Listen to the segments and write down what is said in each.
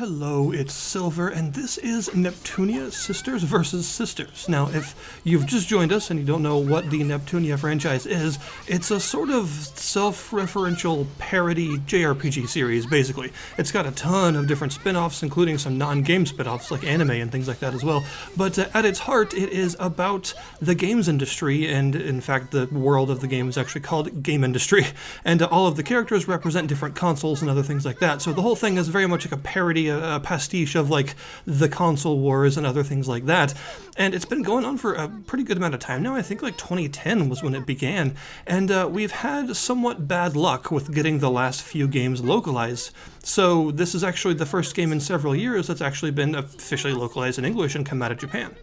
Hello, it's Silver, and this is Neptunia Sisters vs. Sisters. Now, if you've just joined us and you don't know what the Neptunia franchise is, it's a sort of self-referential parody JRPG series, basically. It's got a ton of different spin-offs, including some non-game spin-offs like anime and things like that as well. But at its heart, it is about the games industry, and in fact, the world of the game is actually called game industry. And all of the characters represent different consoles and other things like that. So the whole thing is very much like a parody, a pastiche of like the console wars and other things like that. And it's been going on for a pretty good amount of time now. I think like 2010 was when it began. And we've had somewhat bad luck with getting the last few games localized. So this is actually the first game in several years that's actually been officially localized in English and come out of Japan.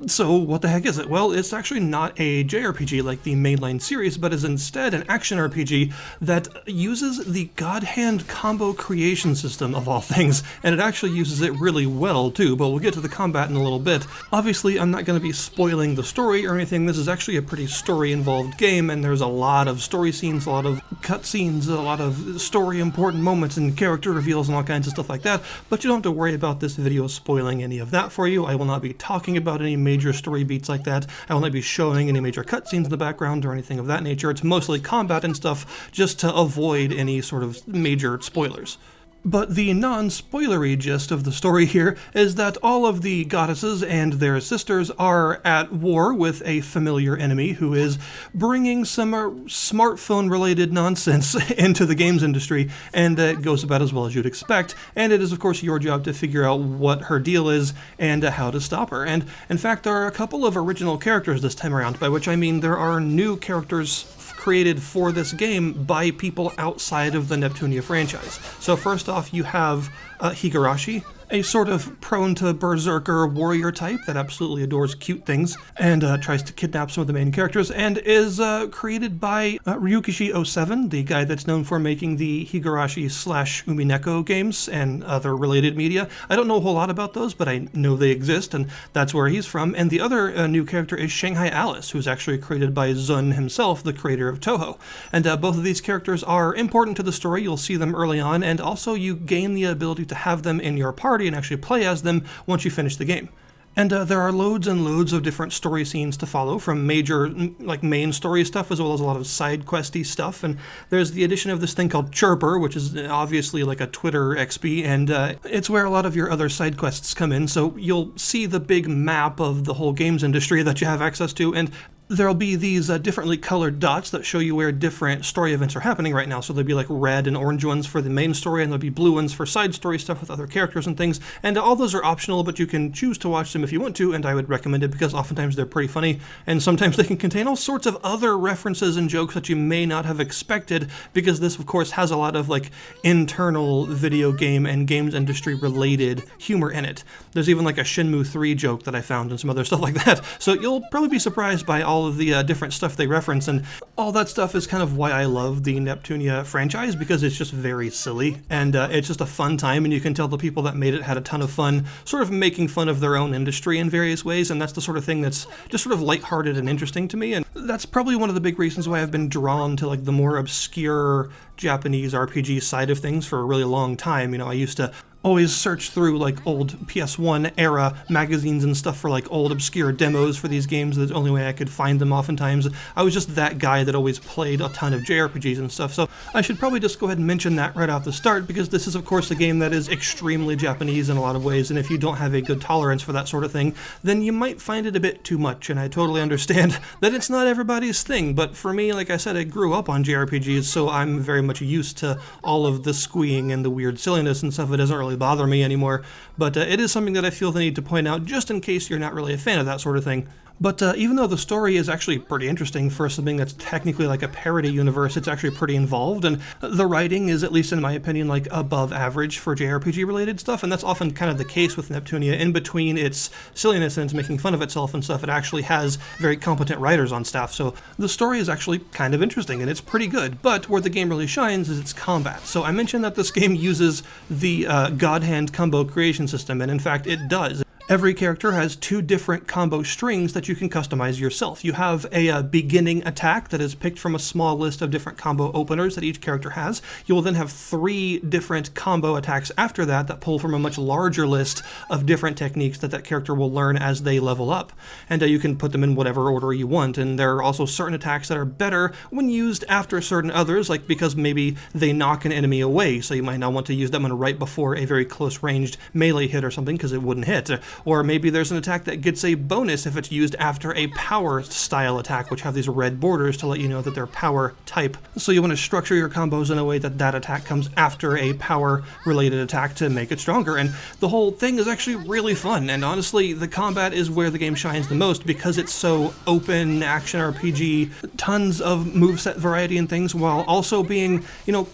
So what the heck is it? Well, it's actually not a JRPG like the mainline series, but is instead an action RPG that uses the Godhand combo creation system of all things, and it actually uses it really well too, but we'll get to the combat in a little bit. Obviously, I'm not going to be spoiling the story or anything. This is actually a pretty story-involved game, and there's a lot of story scenes, a lot of cutscenes, a lot of story-important moments and character reveals and all kinds of stuff like that, but you don't have to worry about this video spoiling any of that for you. I will not be talking about any major story beats like that. I will not be showing any major cutscenes in the background or anything of that nature. It's mostly combat and stuff just to avoid any sort of major spoilers. But the non-spoilery gist of the story here is that all of the goddesses and their sisters are at war with a familiar enemy who is bringing some smartphone-related nonsense into the games industry, and it goes about as well as you'd expect, and it is of course your job to figure out what her deal is and how to stop her. And in fact, there are a couple of original characters this time around, by which I mean there are new characters created for this game by people outside of the Neptunia franchise. So first off, you have Higurashi, a sort of prone to berserker warrior type that absolutely adores cute things and tries to kidnap some of the main characters, and is created by Ryukishi07, the guy that's known for making the Higurashi / Umineko games and other related media. I don't know a whole lot about those, but I know they exist, and that's where he's from. And the other new character is Shanghai Alice, who's actually created by Zun himself, the creator of Toho. And both of these characters are important to the story. You'll see them early on, and also you gain the ability to have them in your party and actually play as them once you finish the game. And there are loads and loads of different story scenes to follow, from major, like main story stuff, as well as a lot of side questy stuff. And there's the addition of this thing called Chirper, which is obviously like a Twitter XP, and it's where a lot of your other side quests come in. So you'll see the big map of the whole games industry that you have access to, and there'll be these differently colored dots that show you where different story events are happening right now. So there'll be like red and orange ones for the main story, and there'll be blue ones for side story stuff with other characters and things. And all those are optional, but you can choose to watch them if you want to, and I would recommend it because oftentimes they're pretty funny, and sometimes they can contain all sorts of other references and jokes that you may not have expected, because this, of course, has a lot of like internal video game and games industry related humor in it. There's even like a Shenmue 3 joke that I found and some other stuff like that. So you'll probably be surprised by all of the different stuff they reference, and all that stuff is kind of why I love the Neptunia franchise, because it's just very silly, and it's just a fun time, and you can tell the people that made it had a ton of fun sort of making fun of their own industry in various ways, and that's the sort of thing that's just sort of lighthearted and interesting to me, and that's probably one of the big reasons why I've been drawn to like the more obscure Japanese RPG side of things for a really long time. You know, I used to always search through like old PS1 era magazines and stuff for like old obscure demos for these games. That's the only way I could find them oftentimes. I was just that guy that always played a ton of JRPGs and stuff, so I should probably just go ahead and mention that right off the start, because this is of course a game that is extremely Japanese in a lot of ways, and if you don't have a good tolerance for that sort of thing, then you might find it a bit too much, and I totally understand that it's not everybody's thing, but for me, like I said, I grew up on JRPGs, so I'm very much used to all of the squeeing and the weird silliness and stuff. It doesn't really bother me anymore, but it is something that I feel the need to point out just in case you're not really a fan of that sort of thing. But even though the story is actually pretty interesting for something that's technically like a parody universe, it's actually pretty involved, and the writing is, at least in my opinion, like above average for JRPG related stuff, and that's often kind of the case with Neptunia. In between its silliness and its making fun of itself and stuff, it actually has very competent writers on staff, so the story is actually kind of interesting and it's pretty good. But where the game really shines is its combat. So I mentioned that this game uses the Godhand combo creation system, and in fact it does. Every character has 2 different combo strings that you can customize yourself. You have a beginning attack that is picked from a small list of different combo openers that each character has. You will then have 3 different combo attacks after that that pull from a much larger list of different techniques that character will learn as they level up. And you can put them in whatever order you want. And there are also certain attacks that are better when used after certain others, like because maybe they knock an enemy away, so you might not want to use them right before a very close ranged melee hit or something because it wouldn't hit. Or maybe there's an attack that gets a bonus if it's used after a power style attack, which have these red borders to let you know that they're power type. So you want to structure your combos in a way that that attack comes after a power related attack to make it stronger. And the whole thing is actually really fun, and honestly the combat is where the game shines the most because it's so open, action RPG, tons of moveset variety and things, while also being,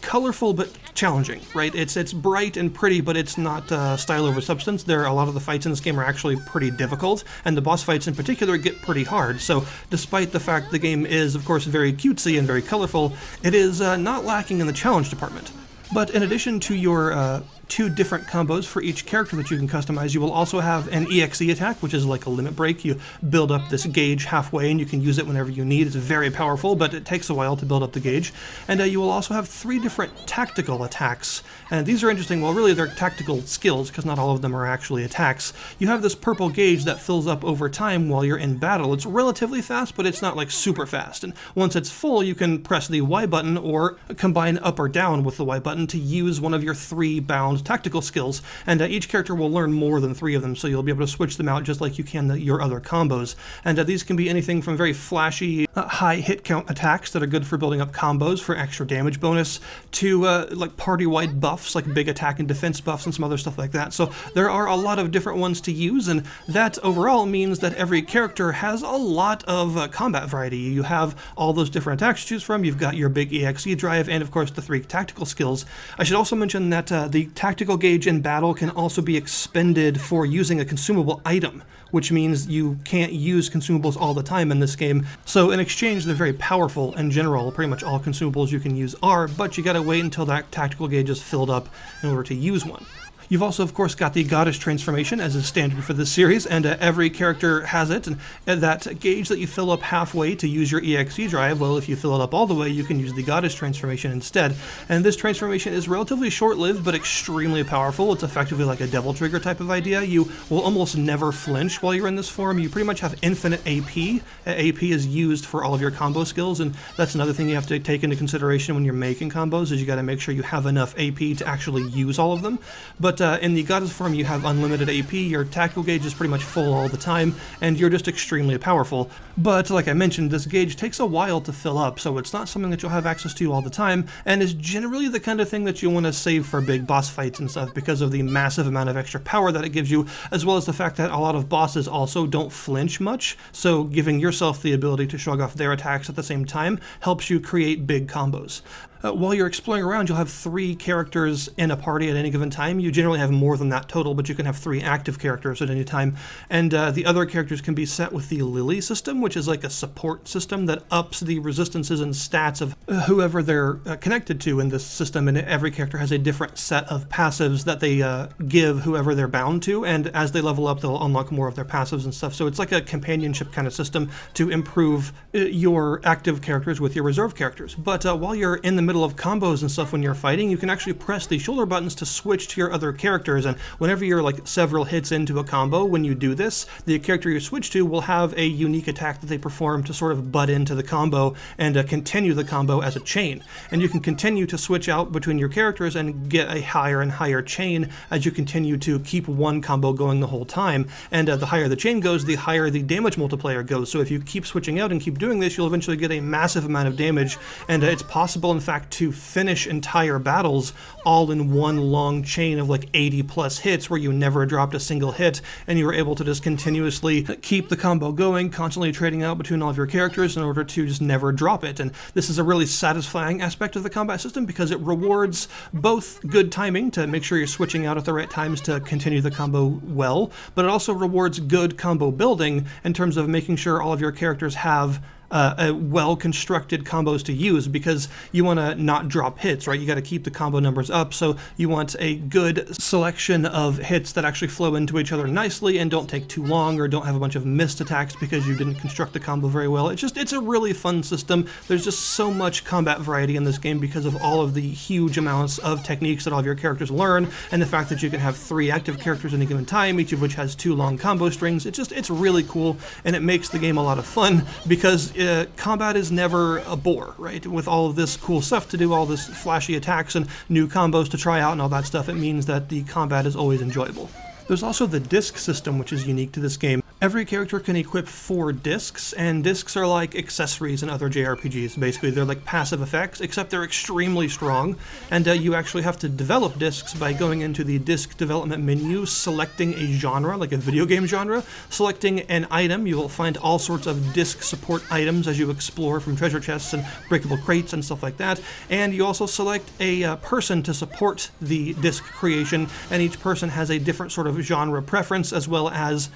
colorful but challenging, right? It's bright and pretty, but it's not style over substance. A lot of the fights in this game are actually pretty difficult, and the boss fights in particular get pretty hard. So despite the fact the game is, of course, very cutesy and very colorful, it is not lacking in the challenge department. But in addition to your 2 different combos for each character that you can customize, you will also have an EXE attack, which is like a limit break. You build up this gauge halfway and you can use it whenever you need. It's very powerful, but it takes a while to build up the gauge. And you will also have 3 different tactical attacks. And these are interesting. Well, really they're tactical skills because not all of them are actually attacks. You have this purple gauge that fills up over time while you're in battle. It's relatively fast, but it's not like super fast. And once it's full, you can press the Y button or combine up or down with the Y button to use one of your 3 bound tactical skills, and each character will learn more than 3 of them, so you'll be able to switch them out just like you can your other combos. And these can be anything from very flashy, high hit count attacks that are good for building up combos for extra damage bonus, to like party-wide buffs, like big attack and defense buffs and some other stuff like that. So there are a lot of different ones to use, and that overall means that every character has a lot of combat variety. You have all those different attacks to choose from, you've got your big EXE drive, and of course the 3 tactical skills. I should also mention that the tactical gauge in battle can also be expended for using a consumable item, which means you can't use consumables all the time in this game. So in exchange, they're very powerful in general. Pretty much all consumables you can use are, but you gotta wait until that tactical gauge is filled up in order to use one. You've also, of course, got the Goddess transformation as is standard for this series, and every character has it. And that gauge that you fill up halfway to use your EXE drive, well, if you fill it up all the way, you can use the Goddess transformation instead. And this transformation is relatively short-lived, but extremely powerful. It's effectively like a Devil Trigger type of idea. You will almost never flinch while you're in this form. You pretty much have infinite AP. AP is used for all of your combo skills, and that's another thing you have to take into consideration when you're making combos, is you gotta make sure you have enough AP to actually use all of them. But in the Goddess form, you have unlimited AP, your tactical gauge is pretty much full all the time, and you're just extremely powerful. But like I mentioned, this gauge takes a while to fill up, so it's not something that you'll have access to all the time, and is generally the kind of thing that you want to save for big boss fights and stuff because of the massive amount of extra power that it gives you, as well as the fact that a lot of bosses also don't flinch much, so giving yourself the ability to shrug off their attacks at the same time helps you create big combos. While you're exploring around, you'll have 3 characters in a party at any given time. You generally have more than that total, but you can have 3 active characters at any time. And the other characters can be set with the Lily system, which is like a support system that ups the resistances and stats of whoever they're connected to in this system. And every character has a different set of passives that they give whoever they're bound to. And as they level up, they'll unlock more of their passives and stuff. So it's like a companionship kind of system to improve your active characters with your reserve characters. But while you're in the middle of combos and stuff when you're fighting, you can actually press the shoulder buttons to switch to your other characters, and whenever you're like several hits into a combo, when you do this, the character you switch to will have a unique attack that they perform to sort of butt into the combo and continue the combo as a chain. And you can continue to switch out between your characters and get a higher and higher chain as you continue to keep one combo going the whole time. And the higher the chain goes, the higher the damage multiplier goes. So if you keep switching out and keep doing this, you'll eventually get a massive amount of damage, and it's possible in fact to finish entire battles all in one long chain of like 80 plus hits where you never dropped a single hit, and you were able to just continuously keep the combo going, constantly trading out between all of your characters in order to just never drop it. And this is a really satisfying aspect of the combat system because it rewards both good timing to make sure you're switching out at the right times to continue the combo well, but it also rewards good combo building in terms of making sure all of your characters have well-constructed combos to use, because you want to not drop hits, right? You got to keep the combo numbers up, so you want a good selection of hits that actually flow into each other nicely and don't take too long or don't have a bunch of missed attacks because you didn't construct the combo very well. It's a really fun system. There's just so much combat variety in this game because of all of the huge amounts of techniques that all of your characters learn, and the fact that you can have 3 active characters at any given time, each of which has 2 long combo strings. It's really cool, and it makes the game a lot of fun because combat is never a bore, right? With all of this cool stuff to do, all this flashy attacks and new combos to try out and all that stuff, it means that the combat is always enjoyable. There's also the disc system, which is unique to this game. Every character can equip 4 discs, and discs are like accessories in other JRPGs. Basically, they're like passive effects, except they're extremely strong, and you actually have to develop discs by going into the disc development menu, selecting a genre, like a video game genre, selecting an item. You will find all sorts of disc support items as you explore from treasure chests and breakable crates and stuff like that, and you also select a person to support the disc creation, and each person has a different sort of genre preference, as well as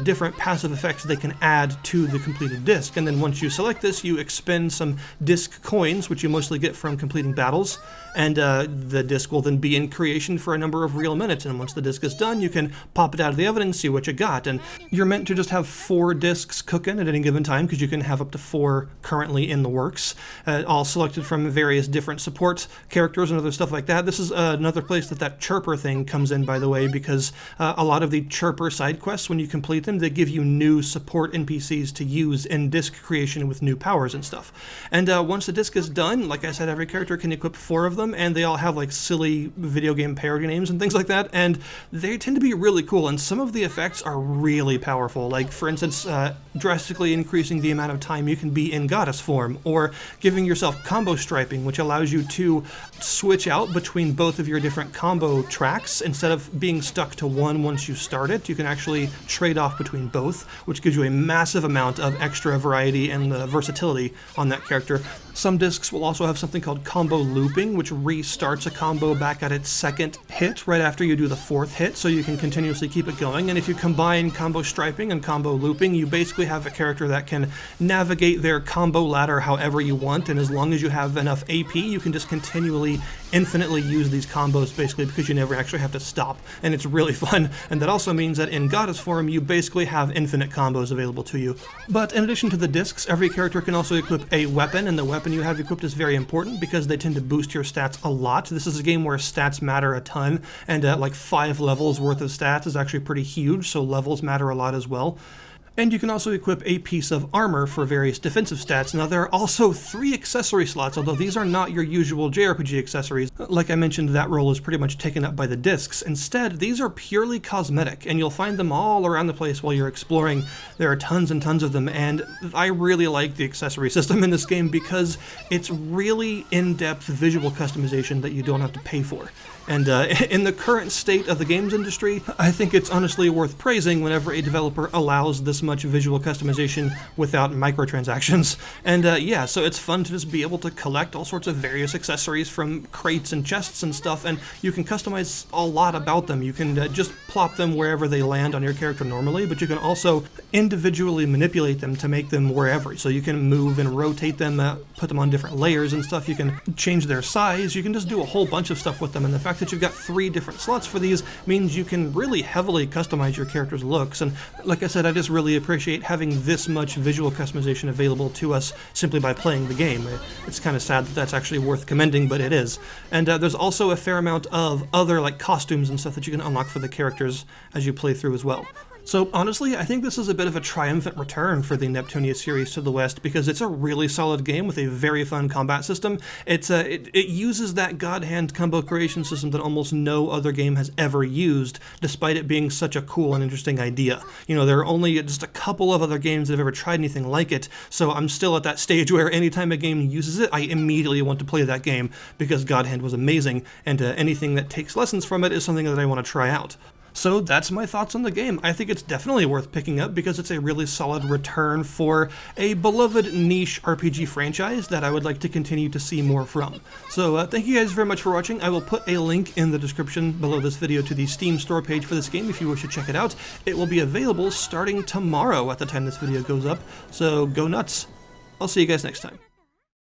different passive effects they can add to the completed disc. And then once you select this, you expend some disc coins, which you mostly get from completing battles, and the disc will then be in creation for a number of real minutes, and once the disc is done, you can pop it out of the oven and see what you got. And you're meant to just have 4 discs cooking at any given time, because you can have up to 4 currently in the works, all selected from various different support characters and other stuff like that. This is another place that chirper thing comes in, by the way, because a lot of the chirper side quests, when you complete them, they give you new support NPCs to use in disc creation with new powers and stuff. And once the disc is done, like I said, every character can equip 4 of them, and they all have like silly video game parody names and things like that, and they tend to be really cool, and some of the effects are really powerful. Like, for instance, drastically increasing the amount of time you can be in goddess form, or giving yourself combo striping, which allows you to switch out between both of your different combo tracks. Instead of being stuck to one once you start it, you can actually trade off between both, which gives you a massive amount of extra variety and versatility on that character. Some discs will also have something called combo looping, which restarts a combo back at its 2nd hit right after you do the 4th hit, so you can continuously keep it going. And if you combine combo striping and combo looping, you basically have a character that can navigate their combo ladder however you want, and as long as you have enough AP, you can just continually, infinitely use these combos, basically, because you never actually have to stop, and it's really fun. And that also means that in goddess form, you basically have infinite combos available to you. But in addition to the discs, every character can also equip a weapon, and the weapon you have equipped is very important because they tend to boost your stats a lot. This is a game where stats matter a ton, and like 5 levels worth of stats is actually pretty huge, so levels matter a lot as well. And you can also equip a piece of armor for various defensive stats. Now, there are also 3 accessory slots, although these are not your usual JRPG accessories. Like I mentioned, that role is pretty much taken up by the discs. Instead, these are purely cosmetic, and you'll find them all around the place while you're exploring. There are tons and tons of them, and I really like the accessory system in this game because it's really in-depth visual customization that you don't have to pay for. And in the current state of the games industry, I think it's honestly worth praising whenever a developer allows this much visual customization without microtransactions. And yeah, so it's fun to just be able to collect all sorts of various accessories from crates and chests and stuff, and you can customize a lot about them. You can just plop them wherever they land on your character normally, but you can also individually manipulate them to make them wherever. So you can move and rotate them, put them on different layers and stuff. You can change their size. You can just do a whole bunch of stuff with them, and the fact that you've got 3 different slots for these means you can really heavily customize your character's looks. And like I said, I just really appreciate having this much visual customization available to us simply by playing the game. It's kind of sad that that's actually worth commending, but it is. And there's also a fair amount of other like costumes and stuff that you can unlock for the characters as you play through as well. So honestly, I think this is a bit of a triumphant return for the Neptunia series to the West, because it's a really solid game with a very fun combat system. It uses that Godhand combo creation system that almost no other game has ever used, despite it being such a cool and interesting idea. You know, there are only just a couple of other games that have ever tried anything like it, so I'm still at that stage where anytime a game uses it, I immediately want to play that game, because Godhand was amazing, and anything that takes lessons from it is something that I want to try out. So that's my thoughts on the game. I think it's definitely worth picking up because it's a really solid return for a beloved niche RPG franchise that I would like to continue to see more from. So thank you guys very much for watching. I will put a link in the description below this video to the Steam store page for this game if you wish to check it out. It will be available starting tomorrow at the time this video goes up, so go nuts. I'll see you guys next time.